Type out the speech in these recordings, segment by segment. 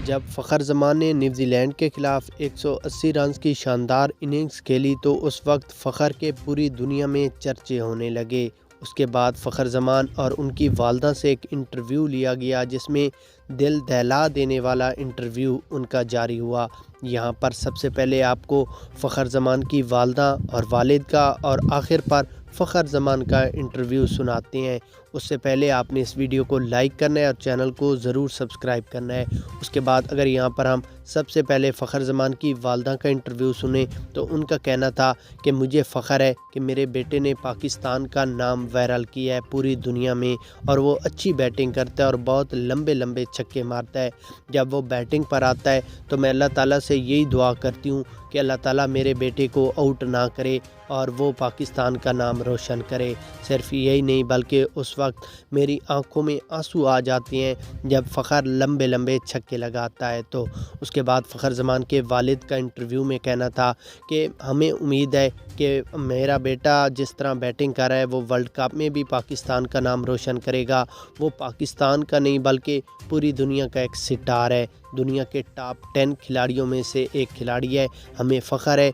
جب فخر زمان نے نیوزی لینڈ کے خلاف 180 رنز کی شاندار اننگز کھیلی تو اس وقت فخر کے پوری دنیا میں چرچے ہونے لگے۔ اس کے بعد فخر زمان اور ان کی والدہ سے ایک انٹرویو لیا گیا جس میں دل دہلا دینے والا انٹرویو ان کا جاری ہوا۔ یہاں پر سب سے پہلے آپ کو فخر زمان کی والدہ اور والد کا اور آخر پر فخر زمان کا انٹرویو سناتے ہیں۔ اس سے پہلے آپ نے اس ویڈیو کو لائک کرنا ہے اور چینل کو ضرور سبسکرائب کرنا ہے۔ اس کے بعد اگر یہاں پر ہم سب سے پہلے فخر زمان کی والدہ کا انٹرویو سنیں تو ان کا کہنا تھا کہ مجھے فخر ہے کہ میرے بیٹے نے پاکستان کا نام وائرل کیا ہے پوری دنیا میں، اور وہ اچھی بیٹنگ کرتا ہے اور بہت لمبے لمبے چھکے مارتا ہے۔ جب وہ بیٹنگ پر آتا ہے تو میں اللہ تعالیٰ سے یہی دعا کرتی ہوں کہ اللہ تعالیٰ میرے بیٹے کو آؤٹ نہ کرے اور وہ پاکستان کا نام روشن کرے۔ صرف یہی نہیں بلکہ اس وقت میری آنکھوں میں آنسو آ جاتے ہیں جب فخر لمبے لمبے چھکے لگاتا ہے۔ تو اس کے بعد فخر زمان کے والد کا انٹرویو میں کہنا تھا کہ ہمیں امید ہے کہ میرا بیٹا جس طرح بیٹنگ کر رہا ہے وہ ورلڈ کپ میں بھی پاکستان کا نام روشن کرے گا۔ وہ پاکستان کا نہیں بلکہ پوری دنیا کا ایک سٹار ہے، دنیا کے ٹاپ 10 کھلاڑیوں میں سے ایک کھلاڑی ہے۔ ہمیں فخر ہے،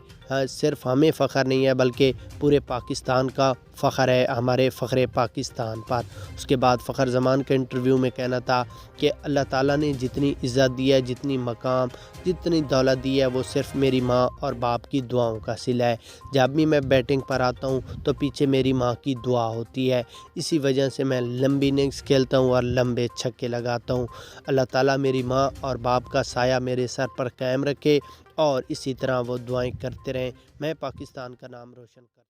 صرف ہمیں فخر نہیں ہے بلکہ پورے پاکستان کا فخر ہے ہمارے فخر پاکستان پر۔ اس کے بعد فخر زمان کے انٹرویو میں کہنا تھا کہ اللہ تعالیٰ نے جتنی عزت دی ہے، جتنی مقام، جتنی دولت دی ہے وہ صرف میری ماں اور باپ کی دعاؤں کا صلہ ہے۔ جب بھی میں بیٹنگ پر آتا ہوں تو پیچھے میری ماں کی دعا ہوتی ہے، اسی وجہ سے میں لمبی اننگز کھیلتا ہوں اور لمبے چھکے لگاتا ہوں۔ اللہ تعالیٰ میری ماں اور باپ کا سایہ میرے سر پر قائم رکھے اور اسی طرح وہ دعائیں کرتے رہیں، میں پاکستان کا نام روشن کرتا ہوں۔